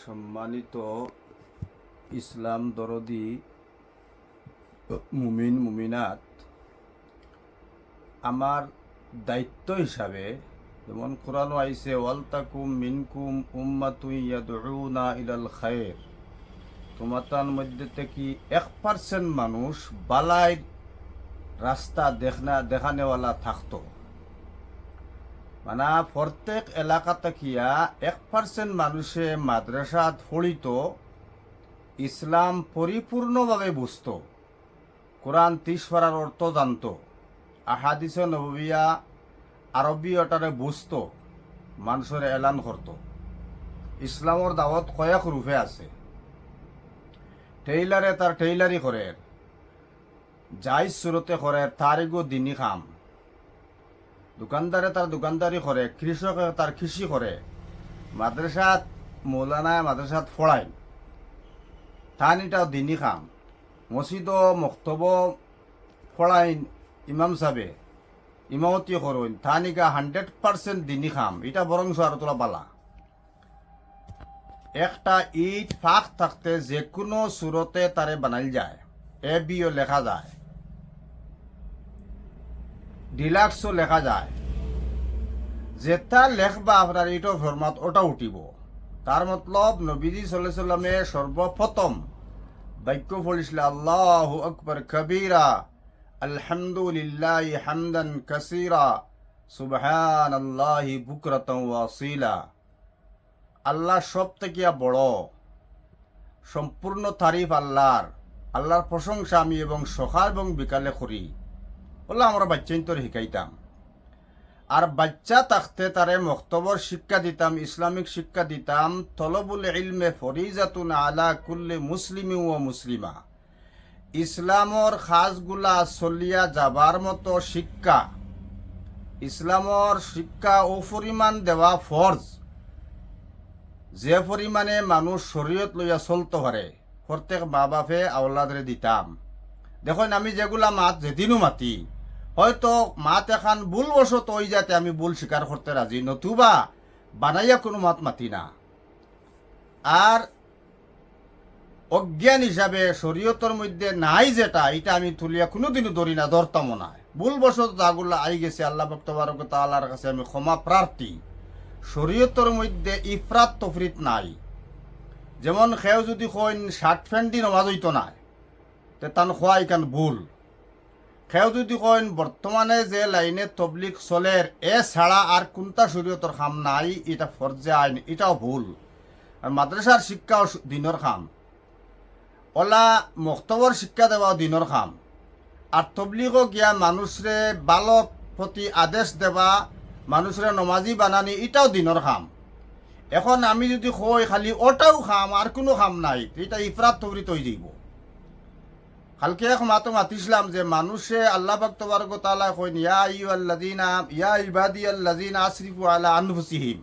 সম্মানিত ইসলাম দরদি মুমিন মুমিনাত, আমার দায়িত্ব হিসাবে যেমন কোরআনও আইছে ওয়ালতাকুম মিনকুম উম্মাতুন ইয়াদউনা ইলাল খায়র, তোমাতার মধ্যে থেকে 1% মানুষ বালাইর রাস্তা দেখানেওয়ালা থাকতো। মানে প্রত্যেক এলাকা থাকিয়া 1% মানুষে মাদ্রাসাত পড়িত, ইসলাম পরিপূর্ণভাবে বুঝত, কোরআন 30 পারার অর্থ জানত, আহাদিস নববিয়া আরবীয়টারে বুঝত, মানুষের এলান করত। ইসলামর দাওয়াত কয়েক রূপে আছে। টেইলারে তার টেইলারি করে, যাই সুরতে করে তারিগো দিনী খাম, দোকানদারে তার দোকানদারি করে, কৃষকে তার কৃষি করে, মাদ্রাসাত মৌলানায় মাদ্রাসাত ফড়ায়, তান এটাও দিনী খাম, মসজিদ মক্তব ফড়াইন, ইমাম সাহেবে ইমামতি করুন, তানিকা 100% দিনী খাম। এটা বরং আর তোলা বালা। একটা ইট ফাঁক থাকতে যে কোনো সুরতে তারে বানাইল যায়, এ বিও লেখা যায়, ডিলাক্সও লেখা যায়। যেটা লেখবা আপনার ইটো ফরমাত ওটা উঠিব। তার মতলব নবীজি সাল্লাল্লাহু আলাইহি সাল্লামে সর্বপ্রথম বাক্য পড়িছিল আল্লাহু আকবার কবীরা, আলহামদুলিল্লাহি হামদান কাসীরা, সুবহানাল্লাহি বুকরাতান ওয়া আসীলা। আল্লাহ সব থেকে বড়, সম্পূর্ণ তারিফ আল্লাহর। আল্লাহর প্রশংসা আমি এবং সকাল এবং বিকালে করি। বলে আমরা বাচ্চা তোর শিখাইতাম। আর বাচ্চা থাকতে তারে মক্তবর শিক্ষা দিতাম, ইসলামিক শিক্ষা দিতাম। তলবুল ইলমে ফরিজাতুন আলা কুল্লি মুসলিমি ও মুসলিমা। ইসলামর খাসগুলা চলিয়া যাবার মতো শিক্ষা, ইসলামর শিক্ষা ও পরিমাণ দেওয়া ফরজ, যে পরিমাণে মানুষ শরীয়ত লইয়া চলতে পারে, প্রত্যেক মা বাপে আওলাদরে দিতাম। দেখুন আমি যেগুলা মাত যেদিনও মাতি, হয়তো মাত এখান ভুল বশত ওই যাতে আমি ভুল স্বীকার করতে রাজি, নতুবা বানাইয়া কোনো মাত মাতি না। আর অজ্ঞান হিসাবে শরীয়তের মধ্যে নাই যেটা, এটা আমি তুলিয়া কোনোদিনও ধরি না, ধরতামও না। ভুল বশত যাগুলা আই গেছে, আল্লাহ পাক তাবারক ওয়া তাআলার কাছে আমি ক্ষমা প্রার্থী। শরীয়তের মধ্যে ইফরাত তফরিত নাই। যেমন খেও যদি কইন শার্ট প্যান্ট দি নমাজ হইতো না, তে তান খোয়া ইকান ভুল। খেও যদি কইন বর্তমানে যে লাইনে তবলিগ চলের এ ছাড়া আর কোনটা শরীয়তর খাম নাই, এটা ফরজে আইন, এটাও ভুল। আর মাদ্রাসার শিক্ষাও দিনের খাম, ওলা মক্তবর শিক্ষা দেওয়াও দিনের খাম। আর তবলিগও গিয়া মানুষরে ভালো প্রতি আদেশ দেওয়া, মানুষরে নমাজি বানানি, এটাও দিনের খাম। এখন আমি যদি কই খালি ওটাও খাম আর কোনো খাম নাই, এটা ইফরাত তফরিত হয়ে যাইব। কালকে এক মাতো মাতিছিলাম যে মানুষে আল্লাহ পাক তাবারক ওয়া তাআলা কইন ইয়া আইয়ুহাল্লাযীনা ইয়া ইবাদিয়াল্লাযীনা আসরিফু আলা আনফুসিহিম,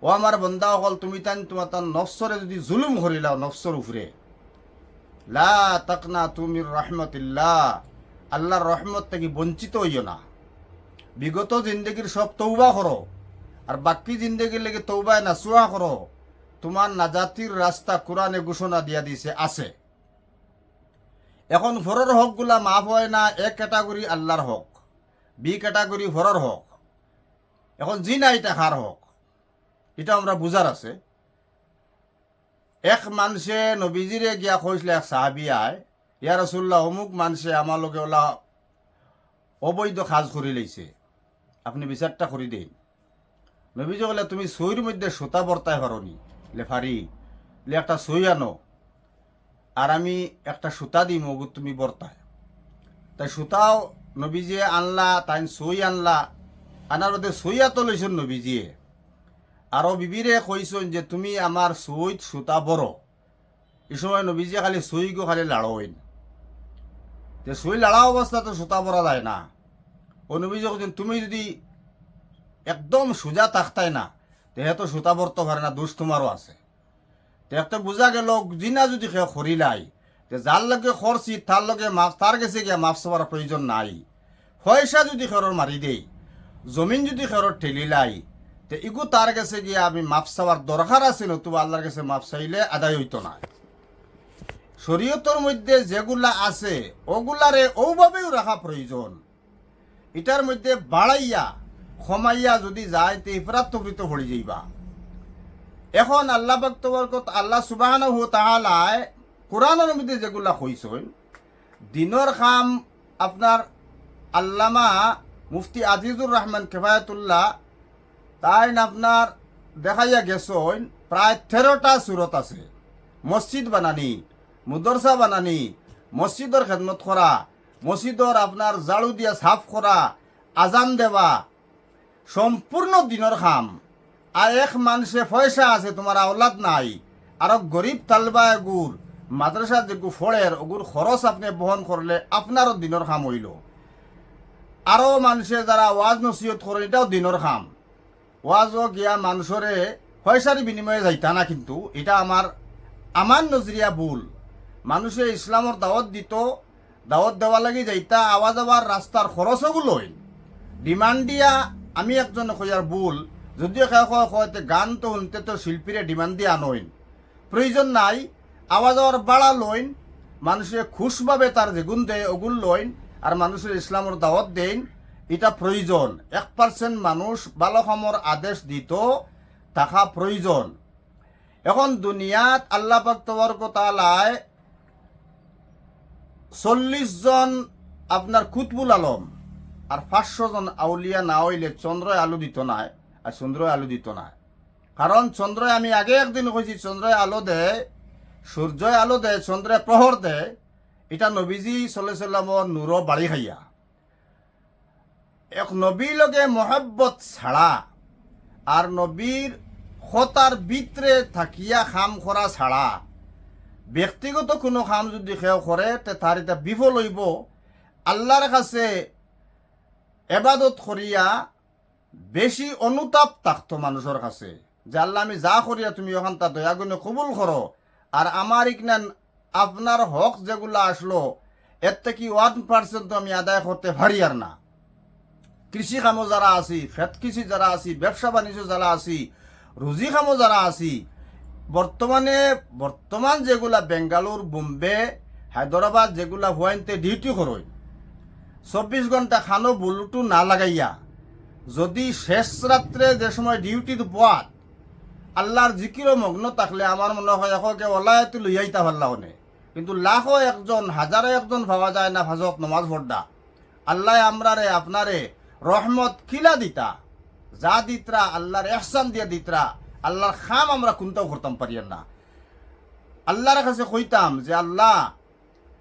ও আমার বান্দা হল তুমি তোমার নফসরে যদি জুলুম করিলাও নফসর উপরে, লা তাকনাতু মির রাহমাতিল্লাহ, আল্লাহর রহমত থেকে বঞ্চিত হইও না। বিগত জিন্দগির সব তওবা করো, আর বাকি জিন্দগির লেগে তওবায় নাসুহা করো। তোমার নাজাতির রাস্তা কোরআনে ঘোষণা দিয়া দিছে আছে। এখন ফরর হকগুলা মাফ হয় না। এ ক্যাটাগরি আল্লাহর হক, বি ক্যাটাগরি ফরর হক। এখন জি না এটা কার হক, এটা আমরা বুঝার আছে। এক মানুষে নবীজিরে গিয়া কইছিল, এক সাহাবি আয়, ইয়া রাসূলুল্লাহ অমুক মানুষে আমার লগে ওলা অবৈধ কাজ করি লইছে, আপনি বিচারটা করি দেন। নবীজি বলে তুমি সইর মধ্যে সুতা বর্তায় পারনি, লেফারি লে একটা সই আনো, আর আমি একটা সুতা দিই মগু তুমি বর্তায়। তাই সুতাও নবীজি আনলা, তাই সই আনলা, আনার মধ্যে সইয়া তো লইছেন নবীজিয়ে। আরও বিবিরে কইছেন যে তুমি আমার সইত সুতা বড়। এই সময় নবীজি খালি সই গো খালি লাড়ইন, যে সই লাড়া অবস্থা তো সুতা বড়া যায় না। ও নবীজি কইছেন তুমি যদি একদম সোজা থাকতাই না, তেহেতো সুতা বর্ত পারে না, দোষ তোমারও আছে। তেহেতো বোঝা গেল জিনা যদি কেউ খরিলাই, যার লগে খরছি তার লগে মাফ, তার গেছে গিয়া মাফ চাবার প্রয়োজন নাই। পয়সা যদি খেরর মারি দেই, জমিন যদি খেরর ঠেলিলাই, তে ইগু তার কাছে গিয়ে আমি মাপ চাওয়ার দরকার আছে, নতুবা আল্লাহর কাছে মাপ চাইলে আদায় হইতো না। শরীয়তের মধ্যে যেগুলা আছে ওগুলারে ওভাবেও রাখা প্রয়োজন। এটার মধ্যে বাড়াইয়া ক্ষমাইয়া যদি যায় তে ইফরাত তফরিত হয়ে যাইবা। এখন আল্লাহ বক্তবরকত আল্লাহ সুবহানাহু ওয়া তাআলা কোরআনের মধ্যে যেগুলা কইছেন দিনর কাম, আপনার আল্লামা মুফতি আজিজুর রহমান কেফায়াতুল্লাহ তাই আপনার দেখাইয়া গেছেন প্রায় 13টা সূরত আছে। মসজিদ বানানি, মুদরসা বানানি, মসজিদর খেদমত করা, মসজিদর আপনার জাড়ু দিয়া সাফ করা, আজান দেওয়া, সম্পূর্ণ দিনের কাম। আর এক মানুষে পয়সা আছে, তোমার আওলাদ নাই, আর গরিব তালবা এগুর মাদ্রাসা যেগু ফড়ের ওগুর খরচ আপনি বহন করলে আপনারও দিনের কাম হইল। আরও মানুষে যারা ওয়াজ নসিহত করে এটাও দিনের কাম। ওয়াজও গিয়া মানুষরে পয়সার বিনিময়ে যাইতা না, কিন্তু এটা আমার নজরিয়া ভুল। মানুষে ইসলামর দাওয়াত দিত, দাওয়াত দেওয়া লাগি যাইতা, আওয়া যাওয়ার রাস্তার খরচগুলো ডিমান্ড দিয়া। আমি একজন কইয়ার ভুল, যদিও হয়তো গান তো শুনতে তো শিল্পীরে ডিমান্ড দিয়া আনইন, প্রয়োজন নাই। আওয়া যাওয়ার বাড়া লইন, মানুষে খুশভাবে তার যেগুন দেয় ওগুন লইন, আর মানুষের ইসলামর দাওয়াত দেন, এটা প্রয়োজন। 1% মানুষ ভালো কামর আদেশ দিত থাকা প্রয়োজন। এখন দুনিয়াত আল্লাহ পাক তাবারক ওয়া তাআলায় 40 জন আপনার কুতবুল আলম আর 500 জন আউলিয়া না হইলে চন্দ্রয় আলো দিত না, আর চন্দ্রয় আলো দিত না। কারণ চন্দ্রয়, আমি আগে একদিন কইছি, চন্দ্রয় আলো দেয়, সূর্যয় আলো দেয়, চন্দ্রয় প্রহর দেয়। এটা নবীজি সাল্লাল্লাহু আলাইহি সাল্লামর নূর বাড়ি খাইয়া। এক নবীর লগে মহব্বত ছাড়া আর নবীর খতার ভিতরে থাকিয়া খাম করা ছাড়া ব্যক্তিগত কোনো কাম যদি কেউ করে তার এটা বিফল হইব। আল্লাহর কাছে এবাদত করিয়া বেশি অনুতাপ থাকতো মানুষের কাছে, যে আল্লাহ আমি যা করিয়া তুমি ওখান তা দয়া গুণে কবুল করো, আর আমার ইকনান আপনার হক যেগুলা আসলো এর থেকে 1% আমি আদায় করতে পারি আর না। কৃষি কামো যারা আছি, খেত কৃষি যারা আছি, ব্যবসা বাণিজ্য যারা আছি, রুজি কামো যারা আছি, বর্তমান যেগুলা বেঙ্গালুর, বোম্বে, হায়দ্রাবাদ যেগুলা হুয়াইনতে ডিউটি করই, 24 ঘন্টা খানো বুলুটু না লাগাইয়া যদি শেষ রাত্রে যে সময় ডিউটির পোয়াত আল্লাহর জিকিরও মগ্ন থাকলে আমার মনে হয় একে ওলায়তে লইয়াইতা পারলা হনে। কিন্তু লাখো একজন, হাজারো একজন ভাবা যায় না ফাজক নমাজ পড়া। আল্লাহ আমরারে আপনারে রহমত কিলা দিতা, যা দিতরা আল্লাহর এহসান দিয়া দিতরা, আল্লাহর খাম আমরা কোনটাও করতাম পারিয়ার না। আল্লাহর কাছে কইতাম যে আল্লাহ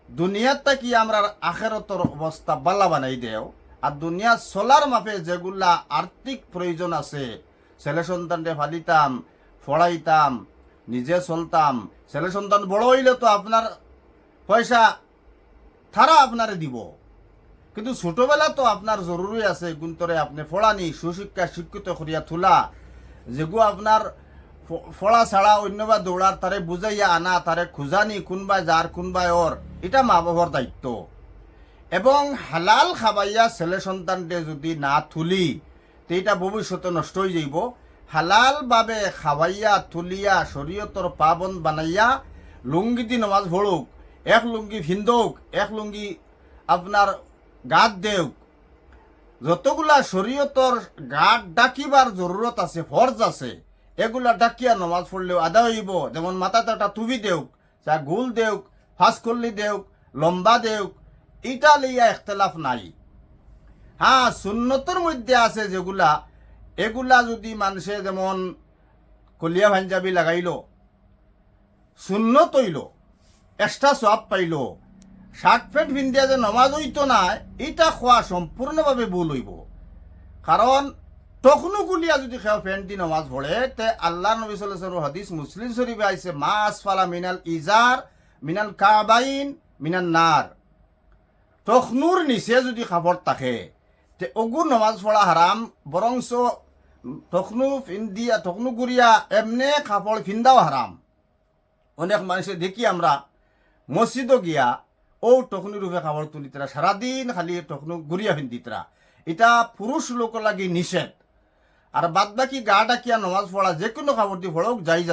দুনিয়াটা কি আমরা আখেরতর অবস্থা বালা বানাই দেও, আর দুনিয়া চলার মাপে যেগুলা আর্থিক প্রয়োজন আছে, ছেলে সন্তানকে ফালিতাম, পড়াইতাম, নিজে চলতাম। ছেলে সন্তান বড় হইলে তো আপনার পয়সা তারা আপনারে দিব, কিন্তু ছোটবেলা তো আপনার জরুরি আছে গুন্তরে আপনি পড়ানি, সুশিক্ষা শিক্ষিত করিয়া তোলা, যেগু আপনার পড়া ছাড়া অন্যবা দৌড়ার তারে বুঝাইয়া আনা, তারে খুঁজানি, কোনবা যার কোনবা ওর, এটা মা বাবার দায়িত্ব। এবং হালাল খাবাইয়া ছেলে সন্তানকে যদি না তুলি তো এটা ভবিষ্যতে নষ্ট হয়ে যাইব। হালাল ভাবে খাবাইয়া তুলিয়া শরীয়তর পাবন বানাইয়া লুঙ্গি দি নমাজ পড়ুক, এক লুঙ্গি ভিন্দৌক, এক লুঙ্গি আপনার গাত দেউক, যতগুলা শরীয়তর গাত ডাকিবার জরুরত আছে, ফরজ আছে, এগুলা ডাকিয়া নমাজ পড়লেও আদা হইব। যেমন মাথাতে একটা টুপি দেউক, চা গুল দেউক, ফাঁসকল্লি দেউক, লম্বা দেউক, এটা লইয়া ইখতলাফ নাই। হ্যাঁ, সুন্নতর মধ্যে আছে যেগুলা, এগুলা যদি মানুষে যেমন কলিয়া পাঞ্জাবি লাগাইল, সুন্নত হইল, এক্সট্রা সওয়াব পাইল, শার্ট প্যান্ট পিন্ধিয়া যে নমাজ হইতো না, এটা খোয়া সম্পূর্ণভাবে ভুল হইব। কারণ তখনও গুলিয়া যদি খেয়ে প্যান্ট দি নমাজ পড়ে, তে আল্লাহ নবী সাল্লাল্লাহু আলাইহি ওয়াসাল্লাম হাদিস মুসলিম শরীফে আইছে, মা আসফালা মিনাল ইজার মিনাল কাবাইন মিনান নার, তখনুর নিচে যদি কাপড় থাকে তে ওগুর নমাজ পড়া হারাম। বরংস তখনু গুড়িয়া এমনে কাপড় ফিন্দাও হারাম। অনেক মানুষে দেখি আমরা মসজিদও গিয়া ও টকনু রূপে কাপড় তুলিতরা, সারাদিন খালি টকনু গুড়িয়া ফিন্দিতরা, এটা পুরুষ লোক লাগি নিষেধ। আর বাদ বাকি গা ডাকিয়া নমাজ পড়া যে কোনো কাপড় দিয়ে পড়ক যাই